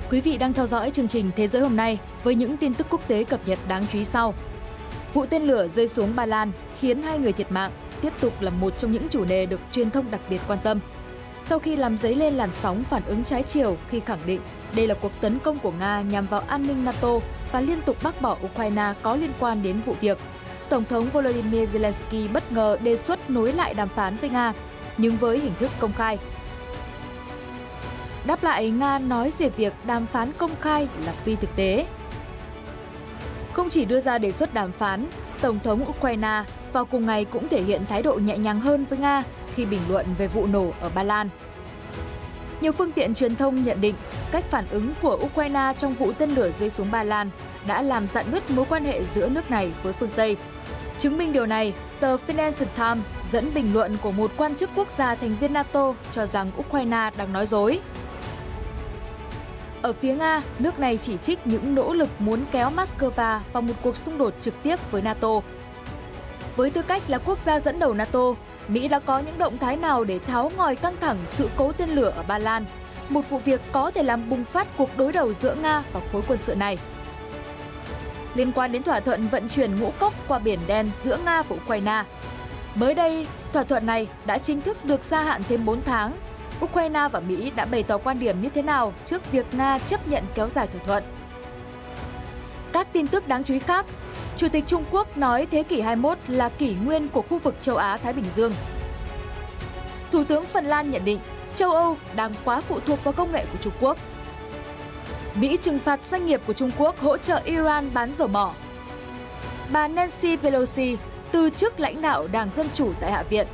Quý vị đang theo dõi chương trình Thế giới hôm nay với những tin tức quốc tế cập nhật đáng chú ý sau. Vụ tên lửa rơi xuống Ba Lan khiến 2 người thiệt mạng, tiếp tục là một trong những chủ đề được truyền thông đặc biệt quan tâm. Sau khi làm dấy lên làn sóng phản ứng trái chiều khi khẳng định đây là cuộc tấn công của Nga nhằm vào an ninh NATO và liên tục bác bỏ Ukraine có liên quan đến vụ việc, Tổng thống Volodymyr Zelensky bất ngờ đề xuất nối lại đàm phán với Nga, nhưng với hình thức công khai. Đáp lại, Nga nói về việc đàm phán công khai là phi thực tế. Không chỉ đưa ra đề xuất đàm phán, Tổng thống Ukraine vào cùng ngày cũng thể hiện thái độ nhẹ nhàng hơn với Nga khi bình luận về vụ nổ ở Ba Lan. Nhiều phương tiện truyền thông nhận định cách phản ứng của Ukraine trong vụ tên lửa rơi xuống Ba Lan đã làm rạn nứt mối quan hệ giữa nước này với phương Tây. Chứng minh điều này, tờ Financial Times dẫn bình luận của một quan chức quốc gia thành viên NATO cho rằng Ukraine đang nói dối. Ở phía Nga, nước này chỉ trích những nỗ lực muốn kéo Moscow vào một cuộc xung đột trực tiếp với NATO. Với tư cách là quốc gia dẫn đầu NATO, Mỹ đã có những động thái nào để tháo ngòi căng thẳng sự cố tên lửa ở Ba Lan, một vụ việc có thể làm bùng phát cuộc đối đầu giữa Nga và khối quân sự này. Liên quan đến thỏa thuận vận chuyển ngũ cốc qua Biển Đen giữa Nga và Ukraine, mới đây, thỏa thuận này đã chính thức được gia hạn thêm 4 tháng. Ukraine và Mỹ đã bày tỏ quan điểm như thế nào trước việc Nga chấp nhận kéo dài thỏa thuận. Các tin tức đáng chú ý khác, Chủ tịch Trung Quốc nói thế kỷ 21 là kỷ nguyên của khu vực châu Á-Thái Bình Dương. Thủ tướng Phần Lan nhận định châu Âu đang quá phụ thuộc vào công nghệ của Trung Quốc. Mỹ trừng phạt doanh nghiệp của Trung Quốc hỗ trợ Iran bán dầu mỏ. Bà Nancy Pelosi từ chức lãnh đạo Đảng Dân Chủ tại Hạ viện.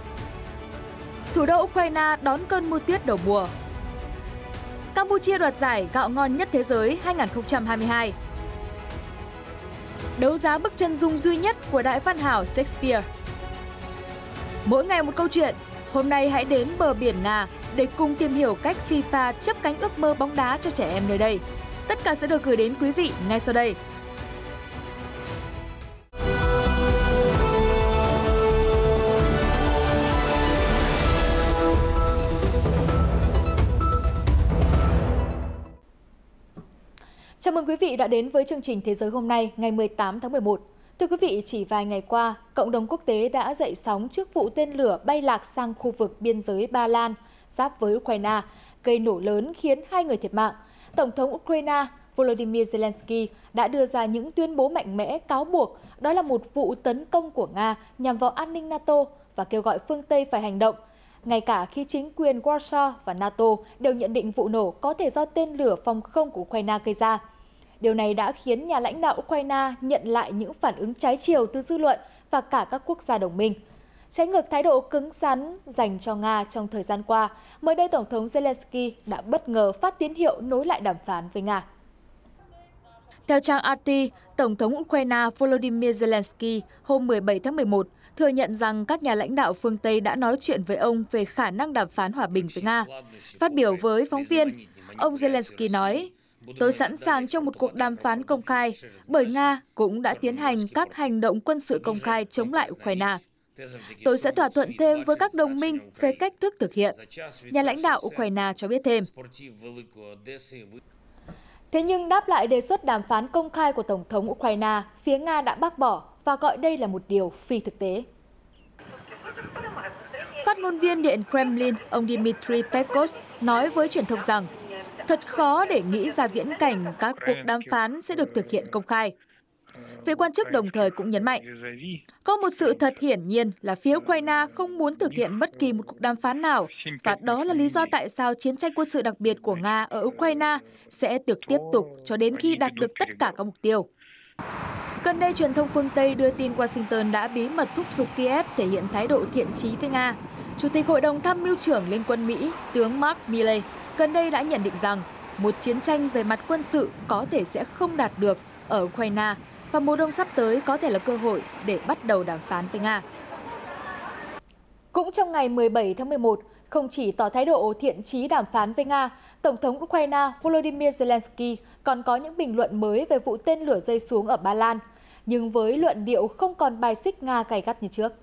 Thủ đô Ukraine đón cơn mưa tuyết đầu mùa. Campuchia đoạt giải gạo ngon nhất thế giới 2022. Đấu giá bức chân dung duy nhất của đại văn hào Shakespeare. Mỗi ngày một câu chuyện, hôm nay hãy đến bờ biển Nga để cùng tìm hiểu cách FIFA chấp cánh ước mơ bóng đá cho trẻ em nơi đây. Tất cả sẽ được gửi đến quý vị ngay sau đây. Chào mừng quý vị đã đến với chương trình Thế giới hôm nay ngày 18 tháng 11. Thưa quý vị, chỉ vài ngày qua, cộng đồng quốc tế đã dậy sóng trước vụ tên lửa bay lạc sang khu vực biên giới Ba Lan, giáp với Ukraine, gây nổ lớn khiến 2 người thiệt mạng. Tổng thống Ukraine Volodymyr Zelensky đã đưa ra những tuyên bố mạnh mẽ cáo buộc đó là một vụ tấn công của Nga nhằm vào an ninh NATO và kêu gọi phương Tây phải hành động. Ngay cả khi chính quyền Warsaw và NATO đều nhận định vụ nổ có thể do tên lửa phòng không của Ukraine gây ra. Điều này đã khiến nhà lãnh đạo Ukraine nhận lại những phản ứng trái chiều từ dư luận và cả các quốc gia đồng minh. Trái ngược thái độ cứng rắn dành cho Nga trong thời gian qua, mới đây Tổng thống Zelensky đã bất ngờ phát tín hiệu nối lại đàm phán với Nga. Theo trang RT, Tổng thống Ukraine Volodymyr Zelensky hôm 17 tháng 11 thừa nhận rằng các nhà lãnh đạo phương Tây đã nói chuyện với ông về khả năng đàm phán hòa bình với Nga. Phát biểu với phóng viên, ông Zelensky nói, "Tôi sẵn sàng cho một cuộc đàm phán công khai, bởi Nga cũng đã tiến hành các hành động quân sự công khai chống lại Ukraine. Tôi sẽ thỏa thuận thêm với các đồng minh về cách thức thực hiện." Nhà lãnh đạo Ukraine cho biết thêm. Thế nhưng đáp lại đề xuất đàm phán công khai của Tổng thống Ukraine, phía Nga đã bác bỏ và gọi đây là một điều phi thực tế. Phát ngôn viên Điện Kremlin, ông Dmitry Peskov nói với truyền thông rằng thật khó để nghĩ ra viễn cảnh các cuộc đàm phán sẽ được thực hiện công khai. Vị quan chức đồng thời cũng nhấn mạnh, có một sự thật hiển nhiên là phía Ukraine không muốn thực hiện bất kỳ một cuộc đàm phán nào, và đó là lý do tại sao chiến tranh quân sự đặc biệt của Nga ở Ukraine sẽ được tiếp tục cho đến khi đạt được tất cả các mục tiêu. Gần đây, truyền thông phương Tây đưa tin Washington đã bí mật thúc giục Kiev thể hiện thái độ thiện chí với Nga. Chủ tịch Hội đồng Tham mưu trưởng Liên quân Mỹ, tướng Mark Milley, gần đây đã nhận định rằng một chiến tranh về mặt quân sự có thể sẽ không đạt được ở Ukraine, và mùa đông sắp tới có thể là cơ hội để bắt đầu đàm phán với Nga. Cũng trong ngày 17 tháng 11, không chỉ tỏ thái độ thiện chí đàm phán với Nga, Tổng thống Ukraine Volodymyr Zelensky còn có những bình luận mới về vụ tên lửa rơi xuống ở Ba Lan, nhưng với luận điệu không còn bài xích Nga gay gắt như trước.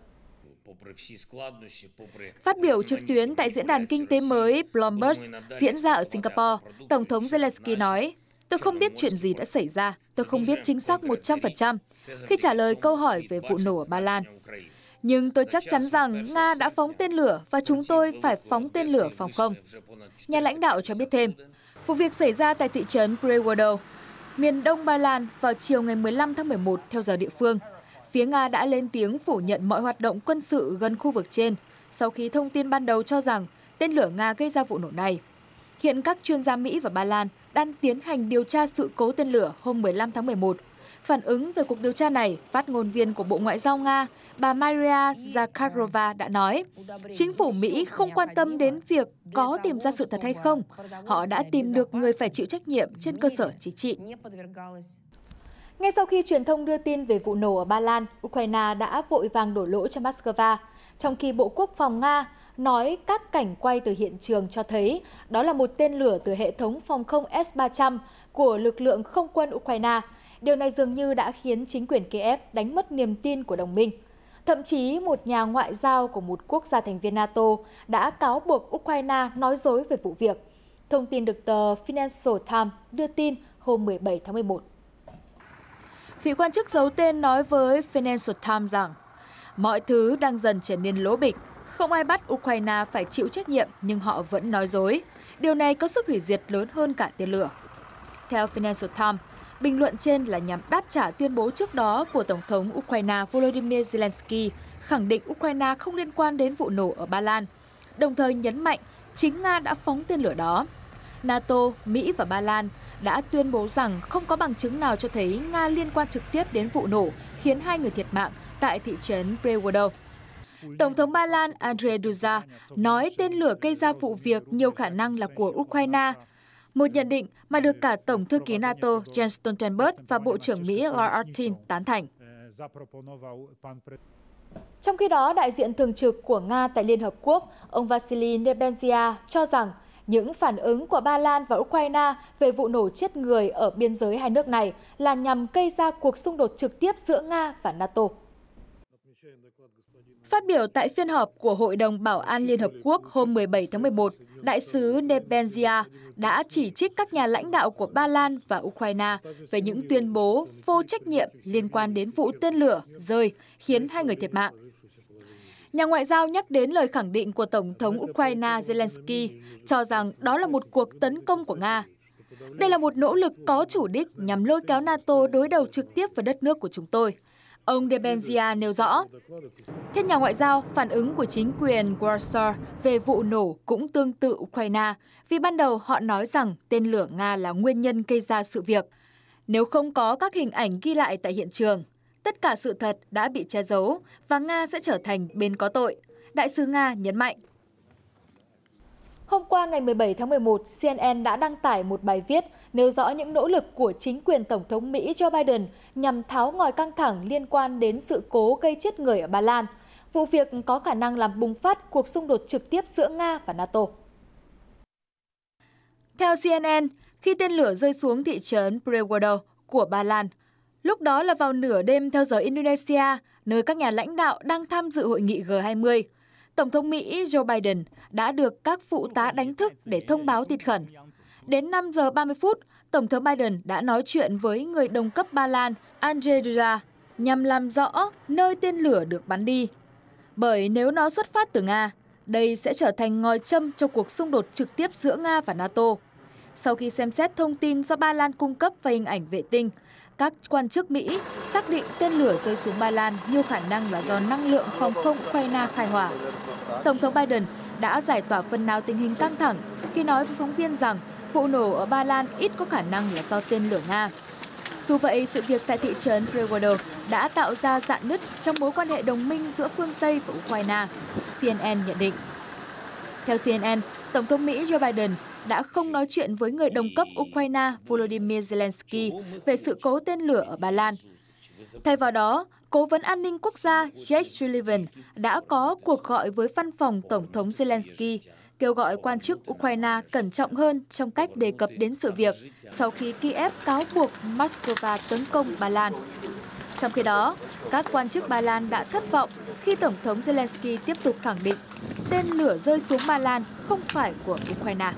Phát biểu trực tuyến tại diễn đàn kinh tế mới Bloomberg diễn ra ở Singapore, Tổng thống Zelensky nói, Tôi không biết chuyện gì đã xảy ra, tôi không biết chính xác 100% khi trả lời câu hỏi về vụ nổ ở Ba Lan. Nhưng tôi chắc chắn rằng Nga đã phóng tên lửa và chúng tôi phải phóng tên lửa phòng không. Nhà lãnh đạo cho biết thêm, vụ việc xảy ra tại thị trấn Prewodo, miền đông Ba Lan vào chiều ngày 15 tháng 11 theo giờ địa phương. Phía Nga đã lên tiếng phủ nhận mọi hoạt động quân sự gần khu vực trên sau khi thông tin ban đầu cho rằng tên lửa Nga gây ra vụ nổ này. Hiện các chuyên gia Mỹ và Ba Lan đang tiến hành điều tra sự cố tên lửa hôm 15 tháng 11. Phản ứng về cuộc điều tra này, phát ngôn viên của Bộ Ngoại giao Nga, bà Maria Zakharova đã nói, chính phủ Mỹ không quan tâm đến việc có tìm ra sự thật hay không. Họ đã tìm được người phải chịu trách nhiệm trên cơ sở chính trị. Ngay sau khi truyền thông đưa tin về vụ nổ ở Ba Lan, Ukraine đã vội vàng đổ lỗi cho Moscow, trong khi Bộ Quốc phòng Nga nói các cảnh quay từ hiện trường cho thấy đó là một tên lửa từ hệ thống phòng không S-300 của lực lượng không quân Ukraine. Điều này dường như đã khiến chính quyền Kiev đánh mất niềm tin của đồng minh. Thậm chí, một nhà ngoại giao của một quốc gia thành viên NATO đã cáo buộc Ukraine nói dối về vụ việc. Thông tin được tờ Financial Times đưa tin hôm 17 tháng 11. Vị quan chức giấu tên nói với Financial Times rằng mọi thứ đang dần trở nên lố bịch. Không ai bắt Ukraine phải chịu trách nhiệm nhưng họ vẫn nói dối. Điều này có sức hủy diệt lớn hơn cả tên lửa. Theo Financial Times, bình luận trên là nhằm đáp trả tuyên bố trước đó của Tổng thống Ukraine Volodymyr Zelensky khẳng định Ukraine không liên quan đến vụ nổ ở Ba Lan, đồng thời nhấn mạnh chính Nga đã phóng tên lửa đó. NATO, Mỹ và Ba Lan đã tuyên bố rằng không có bằng chứng nào cho thấy Nga liên quan trực tiếp đến vụ nổ khiến 2 người thiệt mạng tại thị trấn Prewodo. Tổng thống Ba Lan Andrzej Duda nói tên lửa gây ra vụ việc nhiều khả năng là của Ukraine, một nhận định mà được cả Tổng thư ký NATO Jens Stoltenberg và Bộ trưởng Mỹ Lloyd Austin tán thành. Trong khi đó, đại diện thường trực của Nga tại Liên Hợp Quốc, ông Vasily Nebenzia cho rằng những phản ứng của Ba Lan và Ukraine về vụ nổ chết người ở biên giới hai nước này là nhằm gây ra cuộc xung đột trực tiếp giữa Nga và NATO. Phát biểu tại phiên họp của Hội đồng Bảo an Liên Hợp Quốc hôm 17 tháng 11, Đại sứ Nebenzia đã chỉ trích các nhà lãnh đạo của Ba Lan và Ukraine về những tuyên bố vô trách nhiệm liên quan đến vụ tên lửa rơi khiến 2 người thiệt mạng. Nhà ngoại giao nhắc đến lời khẳng định của Tổng thống Ukraine Zelensky cho rằng đó là một cuộc tấn công của Nga. Đây là một nỗ lực có chủ đích nhằm lôi kéo NATO đối đầu trực tiếp với đất nước của chúng tôi. Ông Nebenzia nêu rõ. Theo nhà ngoại giao, phản ứng của chính quyền Warsaw về vụ nổ cũng tương tự Ukraine, vì ban đầu họ nói rằng tên lửa Nga là nguyên nhân gây ra sự việc. Nếu không có các hình ảnh ghi lại tại hiện trường, tất cả sự thật đã bị che giấu và Nga sẽ trở thành bên có tội, Đại sứ Nga nhấn mạnh. Hôm qua ngày 17 tháng 11, CNN đã đăng tải một bài viết nêu rõ những nỗ lực của chính quyền Tổng thống Mỹ Joe Biden nhằm tháo ngòi căng thẳng liên quan đến sự cố gây chết người ở Ba Lan. Vụ việc có khả năng làm bùng phát cuộc xung đột trực tiếp giữa Nga và NATO. Theo CNN, khi tên lửa rơi xuống thị trấn Prewodo của Ba Lan, lúc đó là vào nửa đêm theo giờ Indonesia, nơi các nhà lãnh đạo đang tham dự hội nghị G20. Tổng thống Mỹ Joe Biden đã được các phụ tá đánh thức để thông báo tin khẩn. Đến 5 giờ 30 phút, Tổng thống Biden đã nói chuyện với người đồng cấp Ba Lan Andrzej Duda nhằm làm rõ nơi tên lửa được bắn đi. Bởi nếu nó xuất phát từ Nga, đây sẽ trở thành ngòi châm cho cuộc xung đột trực tiếp giữa Nga và NATO. Sau khi xem xét thông tin do Ba Lan cung cấp và hình ảnh vệ tinh, các quan chức Mỹ xác định tên lửa rơi xuống Ba Lan nhiều khả năng là do năng lượng phòng không Ukraine khai hỏa. Tổng thống Biden đã giải tỏa phần nào tình hình căng thẳng khi nói với phóng viên rằng vụ nổ ở Ba Lan ít có khả năng là do tên lửa Nga. Dù vậy, sự việc tại thị trấn Prewodo đã tạo ra rạn nứt trong mối quan hệ đồng minh giữa phương Tây và Ukraine, CNN nhận định. Theo CNN, Tổng thống Mỹ Joe Biden đã không nói chuyện với người đồng cấp Ukraine Volodymyr Zelensky về sự cố tên lửa ở Ba Lan. Thay vào đó, Cố vấn an ninh quốc gia Jake Sullivan đã có cuộc gọi với văn phòng Tổng thống Zelensky, kêu gọi quan chức Ukraine cẩn trọng hơn trong cách đề cập đến sự việc sau khi Kiev cáo buộc Moscow tấn công Ba Lan. Trong khi đó, các quan chức Ba Lan đã thất vọng khi Tổng thống Zelensky tiếp tục khẳng định tên lửa rơi xuống Ba Lan không phải của Ukraine.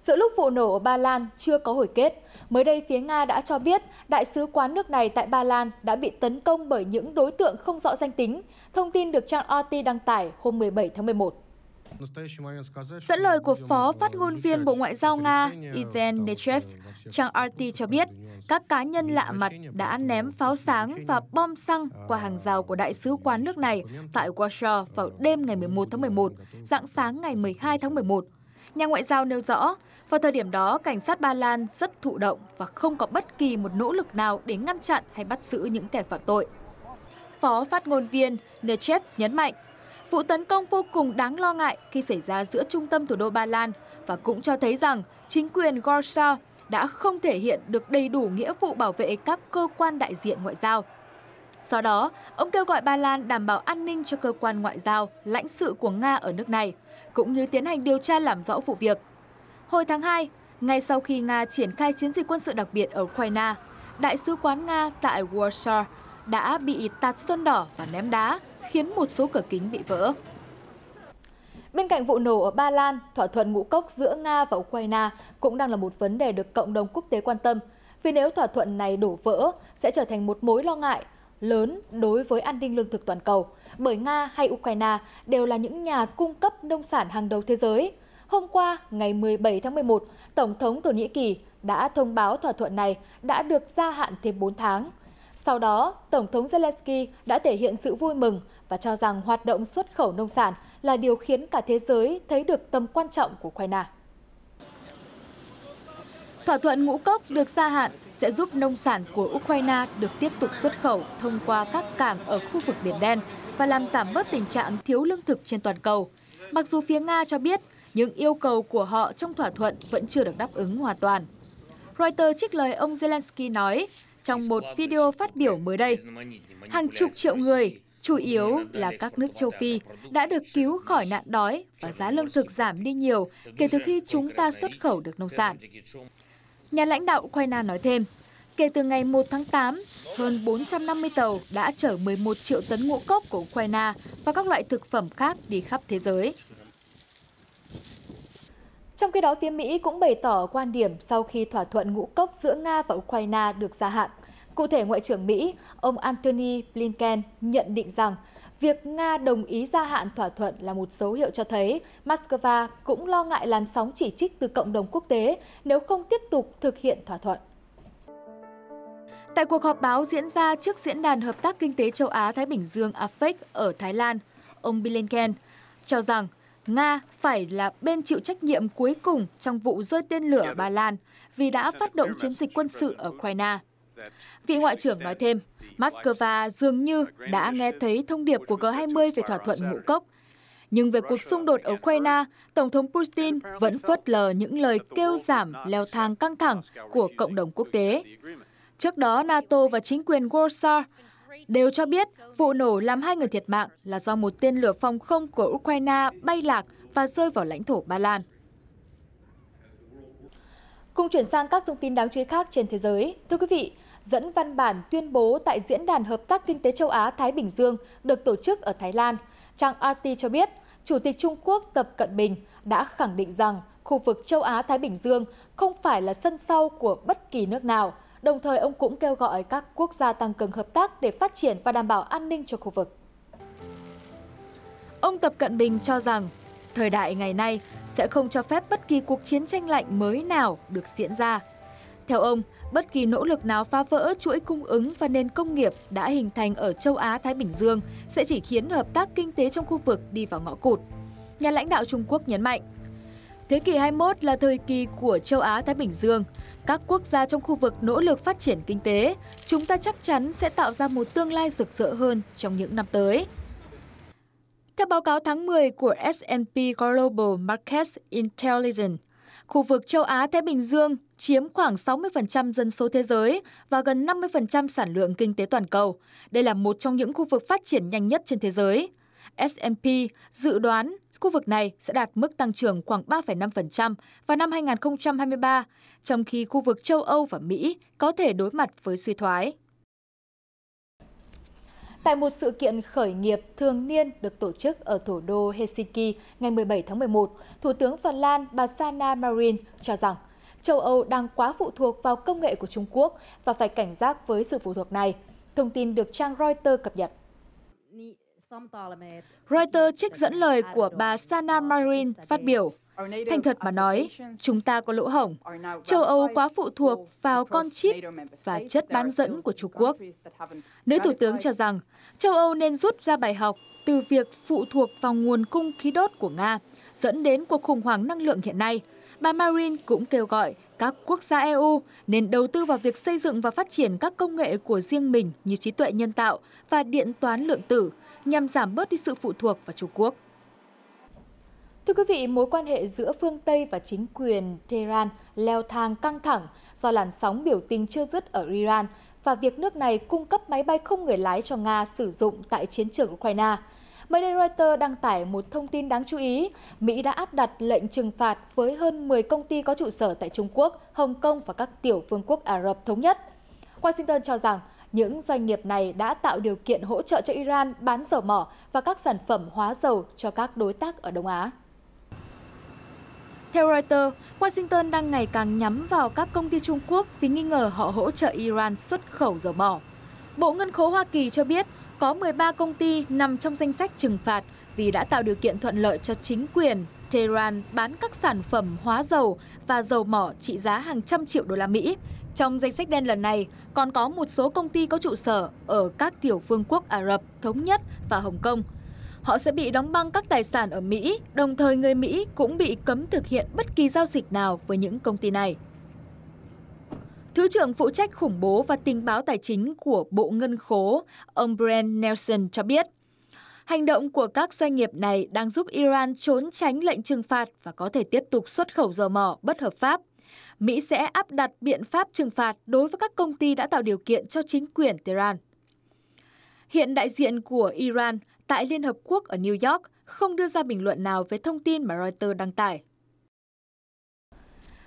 Giữa lúc vụ nổ ở Ba Lan chưa có hồi kết, mới đây phía Nga đã cho biết đại sứ quán nước này tại Ba Lan đã bị tấn công bởi những đối tượng không rõ danh tính, thông tin được trang RT đăng tải hôm 17 tháng 11. Dẫn lời của Phó Phát ngôn viên Bộ Ngoại giao Nga Ivan Nechev, trang RT cho biết các cá nhân lạ mặt đã ném pháo sáng và bom xăng qua hàng rào của đại sứ quán nước này tại Warsaw vào đêm ngày 11 tháng 11, rạng sáng ngày 12 tháng 11. Nhà ngoại giao nêu rõ, vào thời điểm đó, cảnh sát Ba Lan rất thụ động và không có bất kỳ một nỗ lực nào để ngăn chặn hay bắt giữ những kẻ phạm tội. Phó phát ngôn viên Nechev nhấn mạnh, vụ tấn công vô cùng đáng lo ngại khi xảy ra giữa trung tâm thủ đô Ba Lan và cũng cho thấy rằng chính quyền Warsaw đã không thể hiện được đầy đủ nghĩa vụ bảo vệ các cơ quan đại diện ngoại giao. Do đó, ông kêu gọi Ba Lan đảm bảo an ninh cho cơ quan ngoại giao, lãnh sự của Nga ở nước này, cũng như tiến hành điều tra làm rõ vụ việc. Hồi tháng 2, ngay sau khi Nga triển khai chiến dịch quân sự đặc biệt ở Ukraine, Đại sứ quán Nga tại Warsaw đã bị tạt sơn đỏ và ném đá, khiến một số cửa kính bị vỡ. Bên cạnh vụ nổ ở Ba Lan, thỏa thuận ngũ cốc giữa Nga và Ukraine cũng đang là một vấn đề được cộng đồng quốc tế quan tâm. Vì nếu thỏa thuận này đổ vỡ, sẽ trở thành một mối lo ngại lớn đối với an ninh lương thực toàn cầu, bởi Nga hay Ukraine đều là những nhà cung cấp nông sản hàng đầu thế giới. Hôm qua, ngày 17 tháng 11, Tổng thống Thổ Nhĩ Kỳ đã thông báo thỏa thuận này đã được gia hạn thêm 4 tháng. Sau đó, Tổng thống Zelensky đã thể hiện sự vui mừng và cho rằng hoạt động xuất khẩu nông sản là điều khiến cả thế giới thấy được tầm quan trọng của Ukraine. Thỏa thuận ngũ cốc được gia hạn sẽ giúp nông sản của Ukraine được tiếp tục xuất khẩu thông qua các cảng ở khu vực Biển Đen và làm giảm bớt tình trạng thiếu lương thực trên toàn cầu. Mặc dù phía Nga cho biết những yêu cầu của họ trong thỏa thuận vẫn chưa được đáp ứng hoàn toàn. Reuters trích lời ông Zelensky nói trong một video phát biểu mới đây, hàng chục triệu người, chủ yếu là các nước châu Phi, đã được cứu khỏi nạn đói và giá lương thực giảm đi nhiều kể từ khi chúng ta xuất khẩu được nông sản. Nhà lãnh đạo Ukraine nói thêm, kể từ ngày 1 tháng 8, hơn 450 tàu đã chở 11 triệu tấn ngũ cốc của Ukraine và các loại thực phẩm khác đi khắp thế giới. Trong khi đó, phía Mỹ cũng bày tỏ quan điểm sau khi thỏa thuận ngũ cốc giữa Nga và Ukraine được gia hạn. Cụ thể, Ngoại trưởng Mỹ, ông Antony Blinken nhận định rằng việc Nga đồng ý gia hạn thỏa thuận là một dấu hiệu cho thấy Moscow cũng lo ngại làn sóng chỉ trích từ cộng đồng quốc tế nếu không tiếp tục thực hiện thỏa thuận. Tại cuộc họp báo diễn ra trước Diễn đàn Hợp tác Kinh tế Châu Á-Thái Bình Dương APEC ở Thái Lan, ông Blinken cho rằng Nga phải là bên chịu trách nhiệm cuối cùng trong vụ rơi tên lửa ở Ba Lan vì đã phát động chiến dịch quân sự ở Ukraine. Vị Ngoại trưởng nói thêm, Moscow dường như đã nghe thấy thông điệp của G20 về thỏa thuận ngũ cốc. Nhưng về cuộc xung đột ở Ukraine, Tổng thống Putin vẫn phớt lờ những lời kêu giảm leo thang căng thẳng của cộng đồng quốc tế. Trước đó, NATO và chính quyền Warsaw đều cho biết vụ nổ làm 2 người thiệt mạng là do một tên lửa phòng không của Ukraine bay lạc và rơi vào lãnh thổ Ba Lan. Cùng chuyển sang các thông tin đáng chú ý khác trên thế giới. Thưa quý vị, dẫn văn bản tuyên bố tại Diễn đàn Hợp tác Kinh tế Châu Á-Thái Bình Dương được tổ chức ở Thái Lan, trang RT cho biết, Chủ tịch Trung Quốc Tập Cận Bình đã khẳng định rằng khu vực châu Á-Thái Bình Dương không phải là sân sau của bất kỳ nước nào. Đồng thời, ông cũng kêu gọi các quốc gia tăng cường hợp tác để phát triển và đảm bảo an ninh cho khu vực. Ông Tập Cận Bình cho rằng, thời đại ngày nay sẽ không cho phép bất kỳ cuộc chiến tranh lạnh mới nào được diễn ra. Theo ông, bất kỳ nỗ lực nào phá vỡ chuỗi cung ứng và nền công nghiệp đã hình thành ở châu Á-Thái Bình Dương sẽ chỉ khiến hợp tác kinh tế trong khu vực đi vào ngõ cụt. Nhà lãnh đạo Trung Quốc nhấn mạnh, thế kỷ 21 là thời kỳ của châu Á-Thái Bình Dương. Các quốc gia trong khu vực nỗ lực phát triển kinh tế, chúng ta chắc chắn sẽ tạo ra một tương lai rực rỡ hơn trong những năm tới. Theo báo cáo tháng 10 của S&P Global Market Intelligence, khu vực châu Á-Thái Bình Dương chiếm khoảng 60% dân số thế giới và gần 50% sản lượng kinh tế toàn cầu. Đây là một trong những khu vực phát triển nhanh nhất trên thế giới. S&P dự đoán khu vực này sẽ đạt mức tăng trưởng khoảng 3,5% vào năm 2023, trong khi khu vực châu Âu và Mỹ có thể đối mặt với suy thoái. Tại một sự kiện khởi nghiệp thường niên được tổ chức ở thủ đô Helsinki ngày 17 tháng 11, Thủ tướng Phần Lan bà Sanna Marin cho rằng châu Âu đang quá phụ thuộc vào công nghệ của Trung Quốc và phải cảnh giác với sự phụ thuộc này. Thông tin được trang Reuters cập nhật. Reuters trích dẫn lời của bà Sanna Marin phát biểu. Thành thật mà nói, chúng ta có lỗ hổng. Châu Âu quá phụ thuộc vào con chip và chất bán dẫn của Trung Quốc. Nữ Thủ tướng cho rằng châu Âu nên rút ra bài học từ việc phụ thuộc vào nguồn cung khí đốt của Nga, dẫn đến cuộc khủng hoảng năng lượng hiện nay. Bà Marin cũng kêu gọi các quốc gia EU nên đầu tư vào việc xây dựng và phát triển các công nghệ của riêng mình như trí tuệ nhân tạo và điện toán lượng tử nhằm giảm bớt đi sự phụ thuộc vào Trung Quốc. Thưa quý vị, mối quan hệ giữa phương Tây và chính quyền Tehran leo thang căng thẳng do làn sóng biểu tình chưa dứt ở Iran và việc nước này cung cấp máy bay không người lái cho Nga sử dụng tại chiến trường Ukraine. Mới đây Reuters đăng tải một thông tin đáng chú ý, Mỹ đã áp đặt lệnh trừng phạt với hơn 10 công ty có trụ sở tại Trung Quốc, Hồng Kông và các tiểu vương quốc Ả Rập Thống Nhất. Washington cho rằng những doanh nghiệp này đã tạo điều kiện hỗ trợ cho Iran bán dầu mỏ và các sản phẩm hóa dầu cho các đối tác ở Đông Á. Theo Reuters, Washington đang ngày càng nhắm vào các công ty Trung Quốc vì nghi ngờ họ hỗ trợ Iran xuất khẩu dầu mỏ. Bộ Ngân khố Hoa Kỳ cho biết có 13 công ty nằm trong danh sách trừng phạt vì đã tạo điều kiện thuận lợi cho chính quyền Tehran bán các sản phẩm hóa dầu và dầu mỏ trị giá hàng trăm triệu đô la Mỹ. Trong danh sách đen lần này còn có một số công ty có trụ sở ở các tiểu vương quốc Ả Rập Thống Nhất và Hồng Kông. Họ sẽ bị đóng băng các tài sản ở Mỹ, đồng thời người Mỹ cũng bị cấm thực hiện bất kỳ giao dịch nào với những công ty này. Thứ trưởng phụ trách khủng bố và tình báo tài chính của Bộ Ngân khố, ông Brent Nelson cho biết, hành động của các doanh nghiệp này đang giúp Iran trốn tránh lệnh trừng phạt và có thể tiếp tục xuất khẩu dầu mỏ bất hợp pháp. Mỹ sẽ áp đặt biện pháp trừng phạt đối với các công ty đã tạo điều kiện cho chính quyền Tehran. Hiện đại diện của Iran tại Liên Hợp Quốc ở New York không đưa ra bình luận nào về thông tin mà Reuters đăng tải.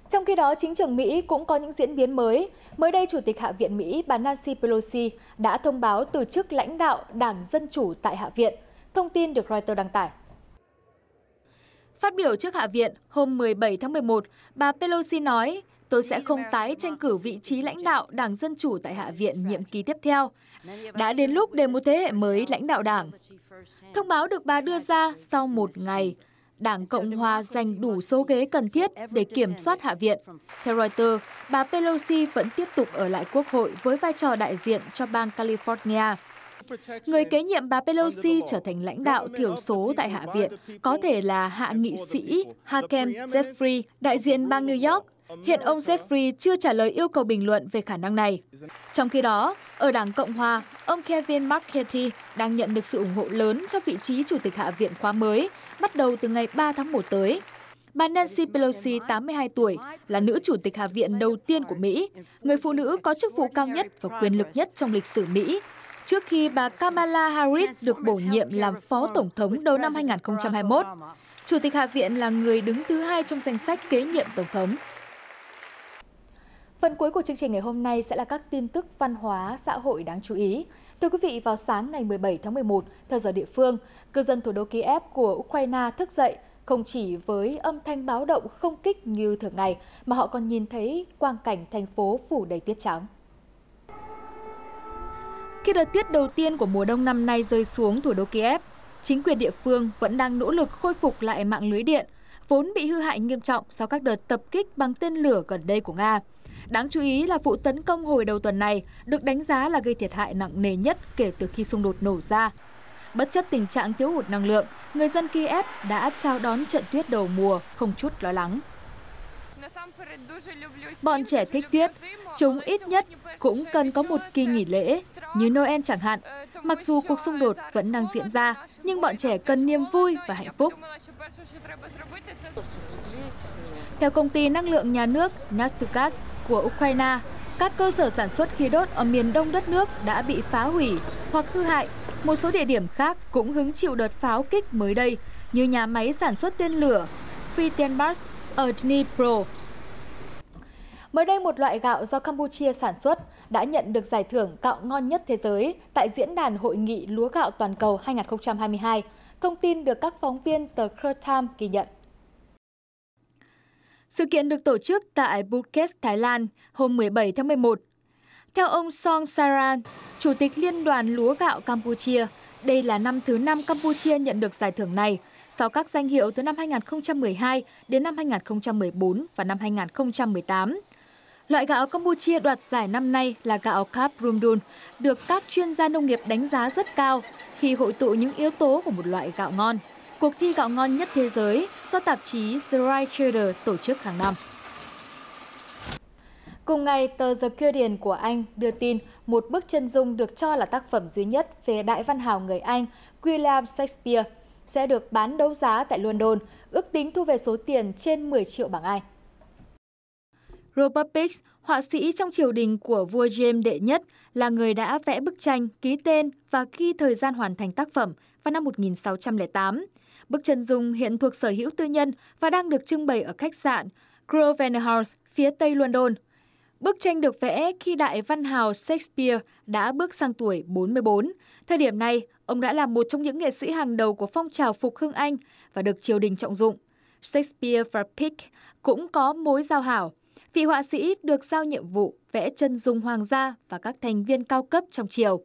Trong khi đó, chính trường Mỹ cũng có những diễn biến mới. Mới đây, Chủ tịch Hạ viện Mỹ bà Nancy Pelosi đã thông báo từ chức lãnh đạo Đảng Dân Chủ tại Hạ viện. Thông tin được Reuters đăng tải. Phát biểu trước Hạ viện hôm 17 tháng 11, bà Pelosi nói, tôi sẽ không tái tranh cử vị trí lãnh đạo Đảng Dân Chủ tại Hạ viện nhiệm kỳ tiếp theo. Đã đến lúc để một thế hệ mới lãnh đạo đảng. Thông báo được bà đưa ra sau một ngày, Đảng Cộng Hòa giành đủ số ghế cần thiết để kiểm soát Hạ viện. Theo Reuters, bà Pelosi vẫn tiếp tục ở lại Quốc hội với vai trò đại diện cho bang California. Người kế nhiệm bà Pelosi trở thành lãnh đạo thiểu số tại Hạ viện, có thể là hạ nghị sĩ Hakeem Jeffrey, đại diện bang New York. Hiện ông Jeffrey chưa trả lời yêu cầu bình luận về khả năng này. Trong khi đó, ở Đảng Cộng Hòa, ông Kevin McCarthy đang nhận được sự ủng hộ lớn cho vị trí Chủ tịch Hạ viện khóa mới, bắt đầu từ ngày 3 tháng 1 tới. Bà Nancy Pelosi, 82 tuổi, là nữ Chủ tịch Hạ viện đầu tiên của Mỹ, người phụ nữ có chức vụ cao nhất và quyền lực nhất trong lịch sử Mỹ, trước khi bà Kamala Harris được bổ nhiệm làm Phó Tổng thống đầu năm 2021. Chủ tịch Hạ viện là người đứng thứ hai trong danh sách kế nhiệm Tổng thống. Phần cuối của chương trình ngày hôm nay sẽ là các tin tức văn hóa xã hội đáng chú ý. Thưa quý vị, vào sáng ngày 17 tháng 11, theo giờ địa phương, cư dân thủ đô Kiev của Ukraine thức dậy không chỉ với âm thanh báo động không kích như thường ngày, mà họ còn nhìn thấy quang cảnh thành phố phủ đầy tuyết trắng. Khi đợt tuyết đầu tiên của mùa đông năm nay rơi xuống thủ đô Kiev, chính quyền địa phương vẫn đang nỗ lực khôi phục lại mạng lưới điện, vốn bị hư hại nghiêm trọng sau các đợt tập kích bằng tên lửa gần đây của Nga. Đáng chú ý là vụ tấn công hồi đầu tuần này được đánh giá là gây thiệt hại nặng nề nhất kể từ khi xung đột nổ ra. Bất chấp tình trạng thiếu hụt năng lượng, người dân Kiev đã chào đón trận tuyết đầu mùa không chút lo lắng. Bọn trẻ thích tuyết, chúng ít nhất cũng cần có một kỳ nghỉ lễ như Noel chẳng hạn. Mặc dù cuộc xung đột vẫn đang diễn ra, nhưng bọn trẻ cần niềm vui và hạnh phúc. Theo công ty năng lượng nhà nước Nastukat của Ukraine, các cơ sở sản xuất khí đốt ở miền đông đất nước đã bị phá hủy hoặc hư hại. Một số địa điểm khác cũng hứng chịu đợt pháo kích mới đây, như nhà máy sản xuất tên lửa Fritenbas ở Dnipro. Mới đây, một loại gạo do Campuchia sản xuất đã nhận được giải thưởng gạo ngon nhất thế giới tại Diễn đàn Hội nghị Lúa gạo toàn cầu 2022. Thông tin được các phóng viên tờ Khmer Times ghi nhận. Sự kiện được tổ chức tại Phuket, Thái Lan hôm 17 tháng 11. Theo ông Song Saran, Chủ tịch Liên đoàn Lúa gạo Campuchia, đây là năm thứ 5 Campuchia nhận được giải thưởng này, sau các danh hiệu từ năm 2012 đến năm 2014 và năm 2018. Loại gạo Campuchia đoạt giải năm nay là gạo Kap Rumdun, được các chuyên gia nông nghiệp đánh giá rất cao khi hội tụ những yếu tố của một loại gạo ngon. Cuộc thi gạo ngon nhất thế giới do tạp chí The Right Trader tổ chức hàng năm. Cùng ngày, tờ The Guardian của Anh đưa tin một bức chân dung được cho là tác phẩm duy nhất về đại văn hào người Anh William Shakespeare sẽ được bán đấu giá tại London, ước tính thu về số tiền trên 10 triệu bảng Anh. Robert Picks, họa sĩ trong triều đình của vua James đệ nhất, là người đã vẽ bức tranh, ký tên và ghi thời gian hoàn thành tác phẩm vào năm 1608. Bức chân dung hiện thuộc sở hữu tư nhân và đang được trưng bày ở khách sạn Grosvenor House, phía tây London. Bức tranh được vẽ khi đại văn hào Shakespeare đã bước sang tuổi 44. Thời điểm này, ông đã là một trong những nghệ sĩ hàng đầu của phong trào phục hưng Anh và được triều đình trọng dụng. Shakespeare và Pick cũng có mối giao hảo. Vị họa sĩ được giao nhiệm vụ vẽ chân dung hoàng gia và các thành viên cao cấp trong triều.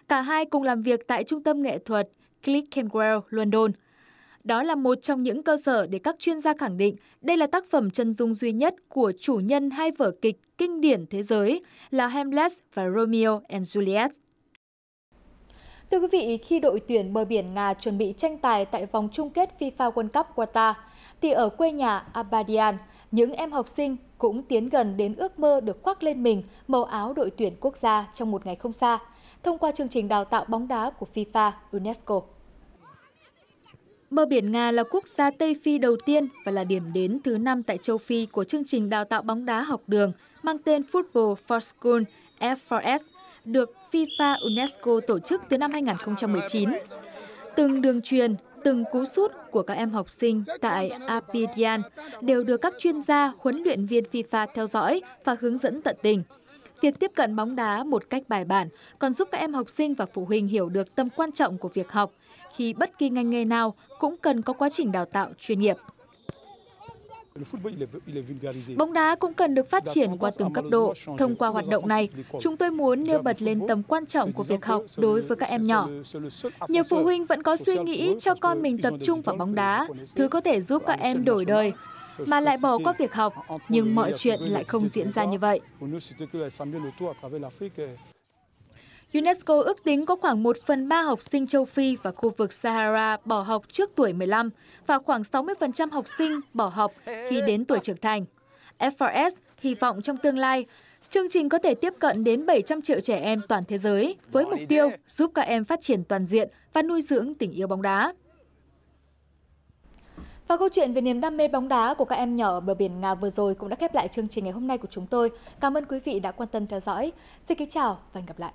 Cả hai cùng làm việc tại Trung tâm nghệ thuật Clerkenwell, London. Đó là một trong những cơ sở để các chuyên gia khẳng định đây là tác phẩm chân dung duy nhất của chủ nhân hai vở kịch kinh điển thế giới là Hamlet và Romeo and Juliet. Thưa quý vị, khi đội tuyển bờ biển Nga chuẩn bị tranh tài tại vòng chung kết FIFA World Cup Qatar, thì ở quê nhà Abadian, những em học sinh cũng tiến gần đến ước mơ được khoác lên mình màu áo đội tuyển quốc gia trong một ngày không xa, thông qua chương trình đào tạo bóng đá của FIFA UNESCO. Bờ biển Nga là quốc gia Tây Phi đầu tiên và là điểm đến thứ 5 tại châu Phi của chương trình đào tạo bóng đá học đường mang tên Football for School F4S, được FIFA UNESCO tổ chức từ năm 2019. Từng đường truyền, từng cú sút của các em học sinh tại Abidjan đều được các chuyên gia, huấn luyện viên FIFA theo dõi và hướng dẫn tận tình. Việc tiếp cận bóng đá một cách bài bản còn giúp các em học sinh và phụ huynh hiểu được tầm quan trọng của việc học, khi bất kỳ ngành nghề nào cũng cần có quá trình đào tạo chuyên nghiệp. Bóng đá cũng cần được phát triển qua từng cấp độ. Thông qua hoạt động này, chúng tôi muốn nêu bật lên tầm quan trọng của việc học đối với các em nhỏ. Nhiều phụ huynh vẫn có suy nghĩ cho con mình tập trung vào bóng đá, thứ có thể giúp các em đổi đời, mà lại bỏ qua việc học, nhưng mọi chuyện lại không diễn ra như vậy. UNESCO ước tính có khoảng 1/3 học sinh châu Phi và khu vực Sahara bỏ học trước tuổi 15 và khoảng 60% học sinh bỏ học khi đến tuổi trưởng thành. F4S hy vọng trong tương lai, chương trình có thể tiếp cận đến 700 triệu trẻ em toàn thế giới với mục tiêu giúp các em phát triển toàn diện và nuôi dưỡng tình yêu bóng đá. Và câu chuyện về niềm đam mê bóng đá của các em nhỏ ở bờ biển Nga vừa rồi cũng đã khép lại chương trình ngày hôm nay của chúng tôi. Cảm ơn quý vị đã quan tâm theo dõi. Xin kính chào và hẹn gặp lại.